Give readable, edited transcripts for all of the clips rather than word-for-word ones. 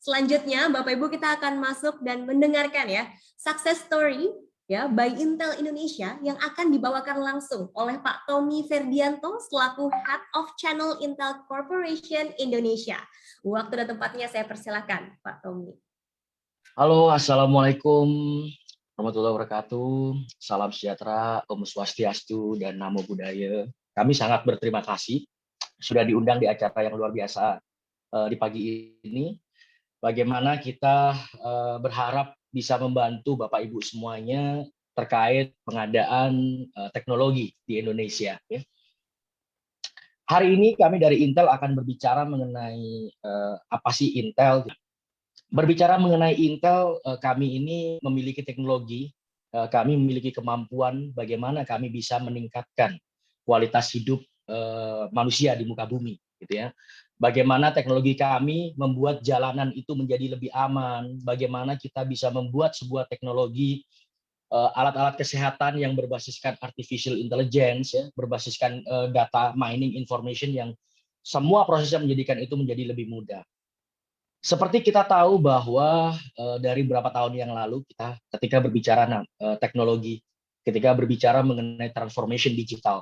Selanjutnya, Bapak Ibu kita akan masuk dan mendengarkan ya success story ya by Intel Indonesia yang akan dibawakan langsung oleh Pak Tommy Ferdianto selaku Head of Channel Intel Corporation Indonesia. Waktu dan tempatnya saya persilakan, Pak Tommy. Halo, Assalamualaikum warahmatullahi wabarakatuh. Salam sejahtera, Om Swastiastu, dan Namo Buddhaya. Kami sangat berterima kasih sudah diundang di acara yang luar biasa di pagi ini. Bagaimana kita berharap bisa membantu Bapak Ibu semuanya terkait pengadaan teknologi di Indonesia. Hari ini kami dari Intel akan berbicara mengenai apa sih Intel. Berbicara mengenai Intel, kami ini memiliki teknologi, kami memiliki kemampuan bagaimana kami bisa meningkatkan kualitas hidup manusia di muka bumi, gitu ya. Bagaimana teknologi kami membuat jalanan itu menjadi lebih aman, bagaimana kita bisa membuat sebuah teknologi alat-alat kesehatan yang berbasiskan artificial intelligence, ya, berbasiskan data mining information yang semua prosesnya menjadikan itu menjadi lebih mudah. Seperti kita tahu bahwa dari beberapa tahun yang lalu kita ketika berbicara teknologi, ketika berbicara mengenai transformation digital,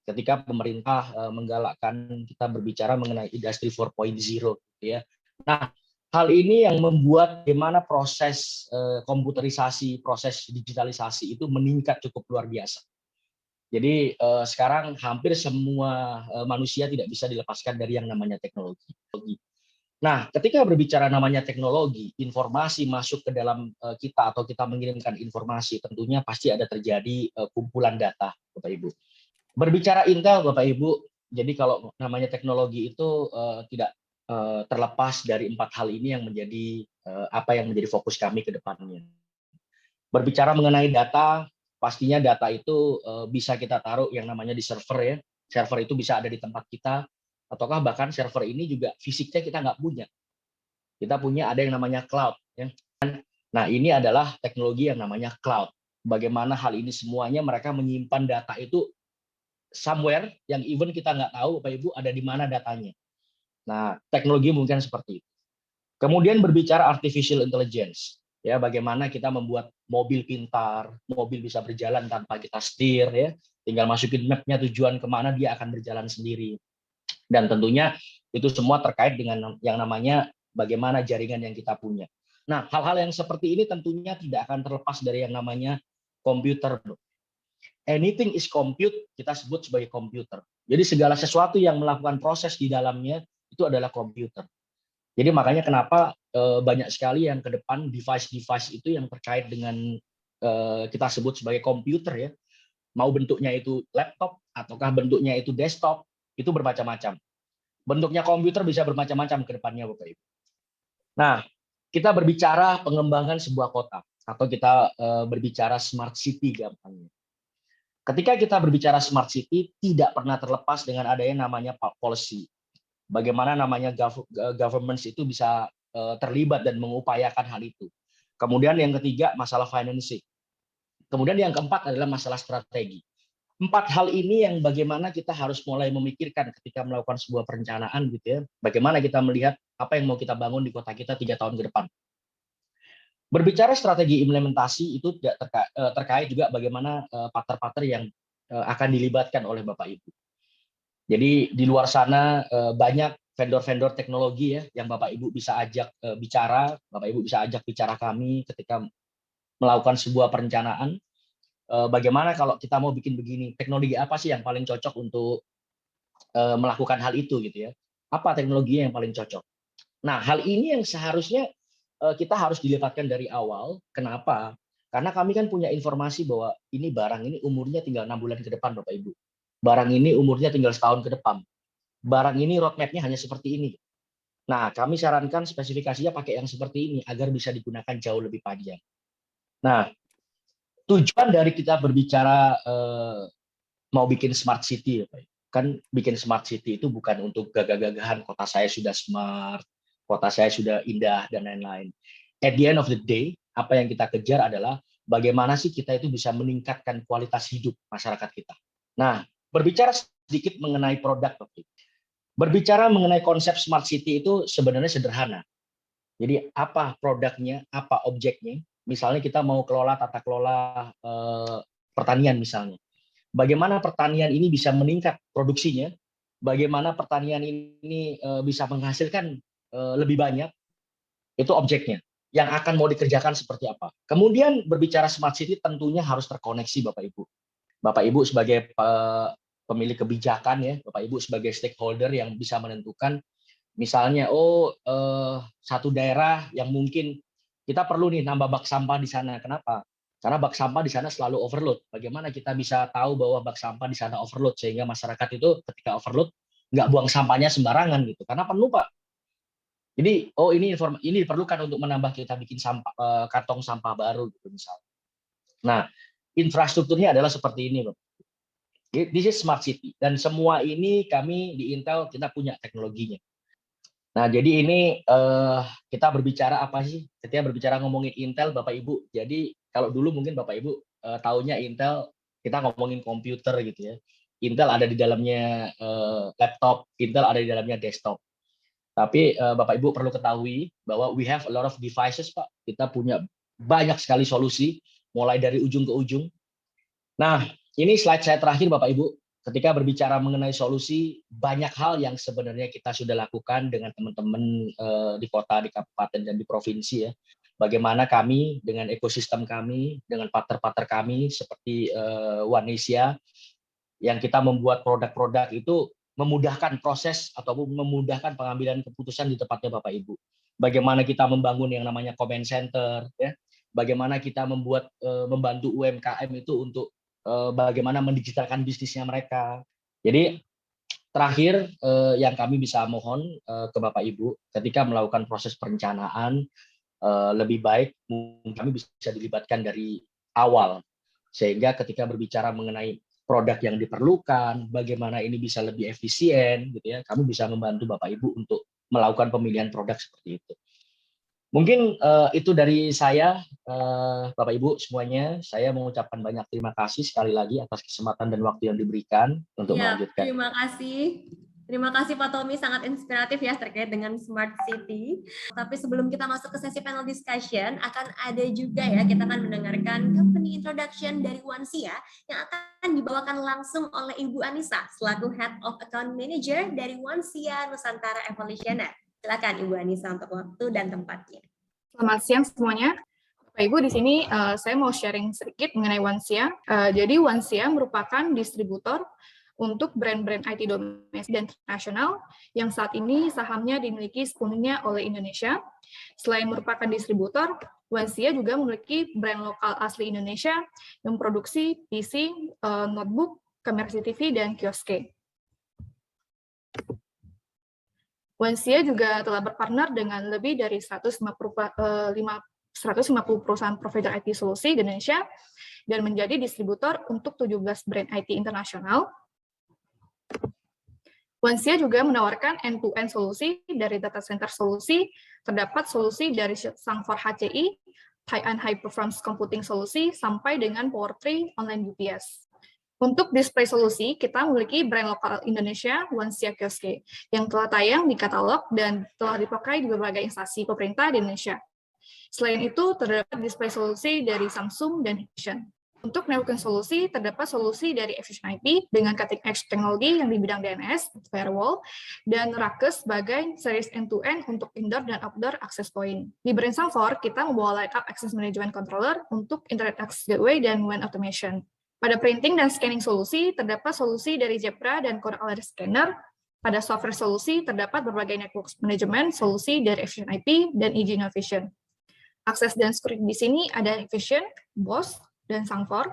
ketika pemerintah menggalakkan kita berbicara mengenai industri 4.0, ya. Nah, hal ini yang membuat bagaimana proses komputerisasi, proses digitalisasi itu meningkat cukup luar biasa. Jadi sekarang hampir semua manusia tidak bisa dilepaskan dari yang namanya teknologi. Nah, ketika berbicara namanya teknologi, informasi masuk ke dalam kita atau kita mengirimkan informasi, tentunya pasti ada terjadi kumpulan data, Bapak Ibu. Berbicara Intel, Bapak Ibu, jadi kalau namanya teknologi itu tidak terlepas dari 4 hal ini yang menjadi apa yang menjadi fokus kami ke depannya. Berbicara mengenai data, pastinya data itu bisa kita taruh yang namanya di server, ya. Server itu bisa ada di tempat kita, ataukah bahkan server ini juga fisiknya kita nggak punya. Kita punya ada yang namanya cloud. Ya. Nah, ini adalah teknologi yang namanya cloud. Bagaimana hal ini semuanya mereka menyimpan data itu somewhere yang even kita nggak tahu, Bapak Ibu, ada di mana datanya. Nah, teknologi mungkin seperti itu. Kemudian berbicara artificial intelligence. Ya, bagaimana kita membuat mobil pintar, mobil bisa berjalan tanpa kita setir, ya. Tinggal masukin map-nya tujuan kemana, dia akan berjalan sendiri. Dan tentunya itu semua terkait dengan yang namanya bagaimana jaringan yang kita punya. Nah, hal-hal yang seperti ini tentunya tidak akan terlepas dari yang namanya komputer. Anything is compute, kita sebut sebagai komputer. Jadi segala sesuatu yang melakukan proses di dalamnya itu adalah komputer. Jadi makanya kenapa banyak sekali yang ke depan device-device itu yang terkait dengan kita sebut sebagai komputer, ya. Mau bentuknya itu laptop ataukah bentuknya itu desktop, itu bermacam-macam. Bentuknya komputer bisa bermacam-macam ke depannya, Bapak Ibu. Nah, kita berbicara pengembangan sebuah kota atau kita berbicara smart city gampangnya. Ketika kita berbicara smart city, tidak pernah terlepas dengan ada yang namanya policy. Bagaimana namanya government itu bisa terlibat dan mengupayakan hal itu. Kemudian yang ketiga, masalah financing. Kemudian yang keempat adalah masalah strategi. 4 hal ini yang bagaimana kita harus mulai memikirkan ketika melakukan sebuah perencanaan, gitu ya. Bagaimana kita melihat apa yang mau kita bangun di kota kita 3 tahun ke depan. Berbicara strategi implementasi itu terkait juga bagaimana partner-partner yang akan dilibatkan oleh Bapak Ibu. Jadi di luar sana banyak vendor-vendor teknologi, ya, yang Bapak Ibu bisa ajak bicara, Bapak Ibu bisa ajak bicara kami ketika melakukan sebuah perencanaan. Bagaimana kalau kita mau bikin begini, teknologi apa sih yang paling cocok untuk melakukan hal itu, gitu ya. Apa teknologi yang paling cocok. Nah, hal ini yang seharusnya kita harus dilibatkan dari awal. Kenapa? Karena kami kan punya informasi bahwa ini barang ini umurnya tinggal 6 bulan ke depan, Bapak Ibu. Barang ini umurnya tinggal setahun ke depan. Barang ini roadmap-nya hanya seperti ini. Nah, kami sarankan spesifikasinya pakai yang seperti ini agar bisa digunakan jauh lebih panjang. Nah, tujuan dari kita berbicara mau bikin smart city, kan bikin smart city itu bukan untuk gagah-gagahan kota saya sudah smart, kota saya sudah indah, dan lain-lain. At the end of the day, apa yang kita kejar adalah bagaimana sih kita itu bisa meningkatkan kualitas hidup masyarakat kita. Nah, berbicara sedikit mengenai produk, berbicara mengenai konsep smart city itu sebenarnya sederhana. Jadi apa produknya, apa objeknya. Misalnya kita mau kelola tata kelola pertanian misalnya. Bagaimana pertanian ini bisa meningkat produksinya, bagaimana pertanian ini bisa menghasilkan lebih banyak, itu objeknya. Yang akan mau dikerjakan seperti apa. Kemudian berbicara smart city tentunya harus terkoneksi Bapak Ibu. Bapak Ibu sebagai pemilik kebijakan ya, Bapak Ibu sebagai stakeholder yang bisa menentukan misalnya satu daerah yang mungkin kita perlu nih nambah bak sampah di sana. Kenapa? Karena bak sampah di sana selalu overload. Bagaimana kita bisa tahu bahwa bak sampah di sana overload sehingga masyarakat itu ketika overload nggak buang sampahnya sembarangan gitu. Karena penuh Pak. Jadi ini diperlukan untuk menambah kita bikin kantong sampah baru gitu misalnya. Nah, infrastrukturnya adalah seperti ini, Bapak. This is smart city dan semua ini kami di Intel kita punya teknologinya. Nah, jadi ini kita berbicara apa sih? Ketika berbicara ngomongin Intel, Bapak Ibu. Jadi kalau dulu mungkin Bapak Ibu taunya Intel, kita ngomongin komputer gitu ya. Intel ada di dalamnya laptop, Intel ada di dalamnya desktop. Tapi Bapak Ibu perlu ketahui bahwa we have a lot of devices, Pak. Kita punya banyak sekali solusi, mulai dari ujung ke ujung. Nah, ini slide saya terakhir, Bapak Ibu. Ketika berbicara mengenai solusi, banyak hal yang sebenarnya kita sudah lakukan dengan teman-teman di kota, di kabupaten, dan di provinsi ya. Bagaimana kami dengan ekosistem kami, dengan partner-partner kami seperti Onesia, yang kita membuat produk-produk itu memudahkan proses ataupun memudahkan pengambilan keputusan di tempatnya Bapak Ibu. Bagaimana kita membangun yang namanya comment center, ya. Bagaimana kita membantu UMKM itu untuk bagaimana mendigitalkan bisnisnya mereka. Jadi terakhir yang kami bisa mohon ke Bapak Ibu ketika melakukan proses perencanaan lebih baik kami bisa dilibatkan dari awal sehingga ketika berbicara mengenai produk yang diperlukan, bagaimana ini bisa lebih efisien gitu ya, kami bisa membantu Bapak Ibu untuk melakukan pemilihan produk seperti itu. Mungkin itu dari saya, Bapak Ibu semuanya. Saya mengucapkan banyak terima kasih sekali lagi atas kesempatan dan waktu yang diberikan untuk melanjutkan. Terima kasih. Terima kasih Pak Tommy, sangat inspiratif ya terkait dengan Smart City. Tapi sebelum kita masuk ke sesi panel discussion, akan ada juga ya, kita akan mendengarkan company introduction dari Onesia yang akan dibawakan langsung oleh Ibu Anissa, selaku Head of Account Manager dari Onesia Nusantara Evolutioner. Silakan Ibu Anissa untuk waktu dan tempatnya. Selamat siang semuanya. Bapak Ibu, di sini saya mau sharing sedikit mengenai Onesia. Jadi Onesia merupakan distributor untuk brand-brand IT domestik dan internasional yang saat ini sahamnya dimiliki sepenuhnya oleh Indonesia. Selain merupakan distributor, Onesia juga memiliki brand lokal asli Indonesia yang memproduksi PC, notebook, kamera CCTV, dan kioske. Onesia juga telah berpartner dengan lebih dari 150 perusahaan provider IT solusi di Indonesia dan menjadi distributor untuk 17 brand IT internasional. Onesia juga menawarkan end-to-end solusi dari data center solusi, terdapat solusi dari Sangfor HCI, High-end High Performance Computing solusi, sampai dengan Power3 Online UPS. Untuk display solusi, kita memiliki brand lokal Indonesia, Onesia Kioske, yang telah tayang di katalog dan telah dipakai di berbagai instansi pemerintah di Indonesia. Selain itu, terdapat display solusi dari Samsung dan Hikvision. Untuk networking solusi, terdapat solusi dari Efficient IP dengan cutting-edge teknologi yang di bidang DNS, firewall, dan Ruckus sebagai series end-to-end untuk indoor dan outdoor access point. Di brand Sangfor, kita membawa line-up access management controller untuk Internet Access Gateway dan WAN automation. Pada printing dan scanning solusi, terdapat solusi dari Zebra dan Core Alert Scanner. Pada software solusi, terdapat berbagai network management solusi dari Efficient IP dan EG Innovation. Akses dan security di sini ada Efficient, BOSS, dan Sangfor.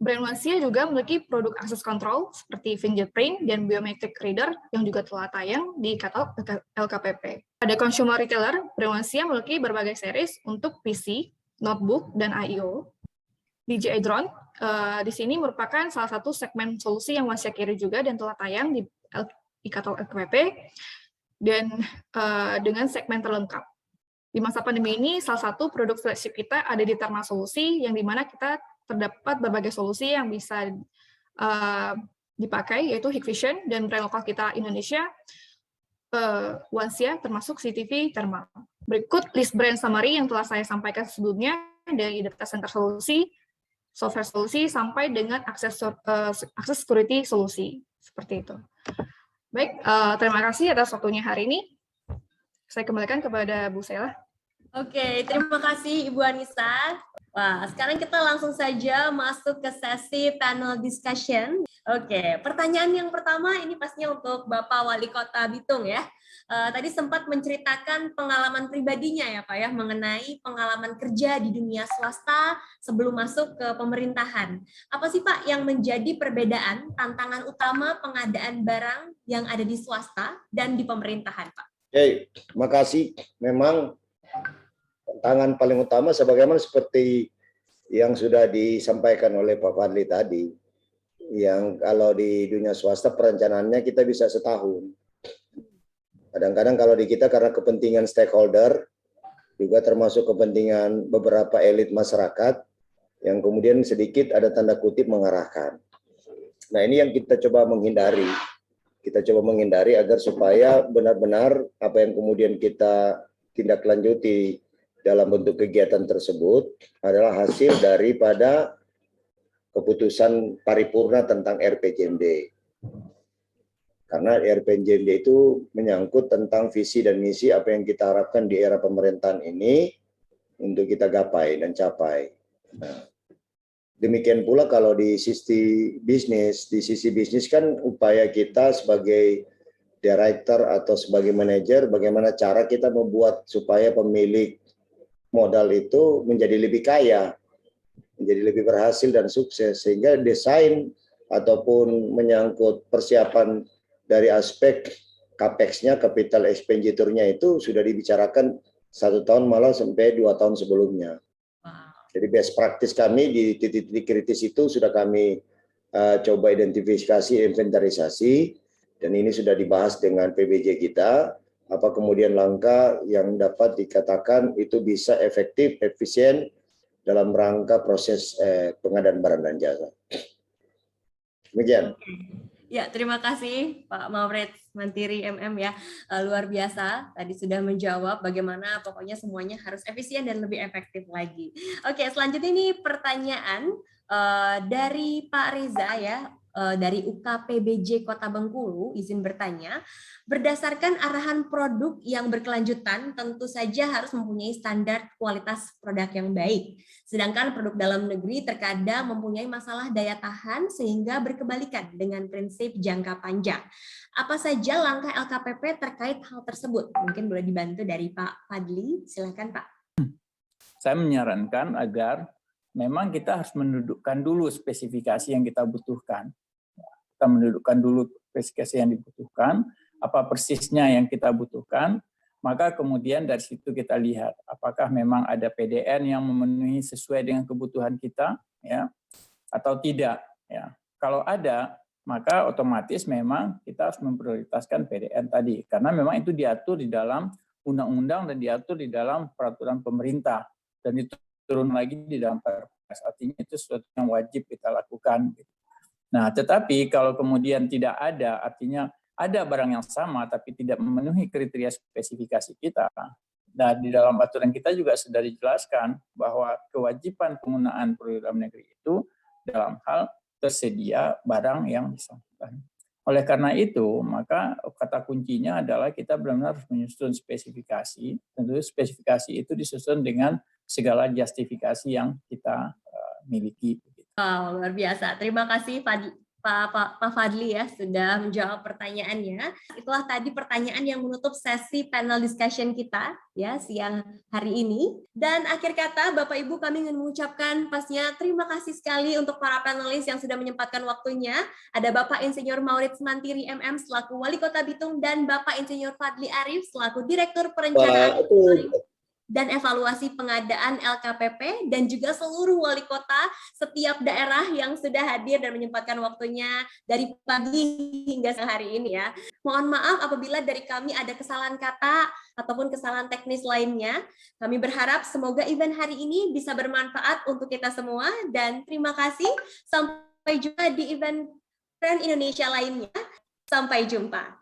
Brand Onesia juga memiliki produk access control seperti fingerprint dan biometric reader yang juga telah tayang di katalog LKPP. Pada consumer retailer, brand Onesia memiliki berbagai series untuk PC, notebook, dan I/O. DJI Drone di sini merupakan salah satu segmen solusi yang Onesia carry juga dan telah tayang di katalog LKPP dan dengan segmen terlengkap. Di masa pandemi ini, salah satu produk flagship kita ada di Thermal Solusi, yang dimana kita terdapat berbagai solusi yang bisa dipakai, yaitu Hikvision dan brand lokal kita Indonesia Wansia termasuk CTV Thermal. Berikut list brand summary yang telah saya sampaikan sebelumnya dari data center solusi, software solusi, sampai dengan akses security solusi. Seperti itu. Baik, terima kasih atas waktunya hari ini. Saya kembalikan kepada Bu Sela. Oke, terima kasih Ibu Anissa. Wah, sekarang kita langsung saja masuk ke sesi panel discussion. Oke, pertanyaan yang pertama ini pastinya untuk Bapak Wali Kota Bitung ya. Tadi sempat menceritakan pengalaman pribadinya ya Pak ya, mengenai pengalaman kerja di dunia swasta sebelum masuk ke pemerintahan. Apa sih Pak yang menjadi perbedaan tantangan utama pengadaan barang yang ada di swasta dan di pemerintahan Pak? Oke, terima kasih. Memang tantangan paling utama sebagaimana seperti yang sudah disampaikan oleh Pak Fadli tadi, yang kalau di dunia swasta perencanaannya kita bisa setahun. Kadang-kadang kalau di kita karena kepentingan stakeholder, juga termasuk kepentingan beberapa elit masyarakat, yang kemudian sedikit ada tanda kutip mengarahkan. Nah ini yang kita coba menghindari. Kita coba menghindari agar supaya benar-benar apa yang kemudian kita tindak lanjuti dalam bentuk kegiatan tersebut adalah hasil daripada keputusan paripurna tentang RPJMD. Karena RPJMD itu menyangkut tentang visi dan misi apa yang kita harapkan di era pemerintahan ini untuk kita gapai dan capai. Nah, demikian pula kalau di sisi bisnis kan upaya kita sebagai director atau sebagai manajer bagaimana cara kita membuat supaya pemilik modal itu menjadi lebih kaya, menjadi lebih berhasil dan sukses, sehingga desain ataupun menyangkut persiapan dari aspek capex-nya, capital expenditure-nya itu sudah dibicarakan 1 tahun malah sampai 2 tahun sebelumnya. Jadi best practice kami di titik-titik kritis itu sudah kami coba identifikasi, inventarisasi, dan ini sudah dibahas dengan PBJ kita, apa kemudian langkah yang dapat dikatakan itu bisa efektif, efisien dalam rangka proses pengadaan barang dan jasa. Demikian. Ya, terima kasih Pak Maurid Mantiri MM ya. Luar biasa, tadi sudah menjawab bagaimana pokoknya semuanya harus efisien dan lebih efektif lagi. Oke, selanjutnya ini pertanyaan dari Pak Reza ya, dari UKPBJ Kota Bengkulu, izin bertanya, berdasarkan arahan produk yang berkelanjutan tentu saja harus mempunyai standar kualitas produk yang baik. Sedangkan produk dalam negeri terkadang mempunyai masalah daya tahan sehingga berkebalikan dengan prinsip jangka panjang. Apa saja langkah LKPP terkait hal tersebut? Mungkin boleh dibantu dari Pak Fadli, silakan Pak. Saya menyarankan agar memang kita harus mendudukkan dulu spesifikasi yang kita butuhkan. Kita mendudukkan dulu spesifikasi yang dibutuhkan, apa persisnya yang kita butuhkan, maka kemudian dari situ kita lihat apakah memang ada PDN yang memenuhi sesuai dengan kebutuhan kita, ya, atau tidak. Ya. Kalau ada, maka otomatis memang kita harus memprioritaskan PDN tadi, karena memang itu diatur di dalam undang-undang dan diatur di dalam peraturan pemerintah, dan itu turun lagi di dalam Perpres. Artinya itu sesuatu yang wajib kita lakukan. Nah, tetapi kalau kemudian tidak ada, artinya ada barang yang sama tapi tidak memenuhi kriteria spesifikasi kita. Dan di dalam aturan kita juga sudah dijelaskan bahwa kewajiban penggunaan produk dalam negeri itu dalam hal tersedia barang yang bersangkutan. Oleh karena itu, maka kata kuncinya adalah kita benar-benar harus menyusun spesifikasi. Tentu spesifikasi itu disusun dengan segala justifikasi yang kita miliki. Wow, luar biasa. Terima kasih Pak Fadli ya sudah menjawab pertanyaannya. Itulah tadi pertanyaan yang menutup sesi panel discussion kita ya siang hari ini. Dan akhir kata Bapak Ibu kami ingin mengucapkan pastinya terima kasih sekali untuk para panelis yang sudah menyempatkan waktunya. Ada Bapak Insinyur Maurid Mantiri MM selaku Wali Kota Bitung dan Bapak Insinyur Fadli Arif selaku Direktur Perencanaan dan evaluasi pengadaan LKPP, dan juga seluruh wali kota setiap daerah yang sudah hadir dan menyempatkan waktunya dari pagi hingga siang hari ini ya. Mohon maaf apabila dari kami ada kesalahan kata ataupun kesalahan teknis lainnya. Kami berharap semoga event hari ini bisa bermanfaat untuk kita semua, dan terima kasih. Sampai jumpa di event Trend Indonesia lainnya. Sampai jumpa.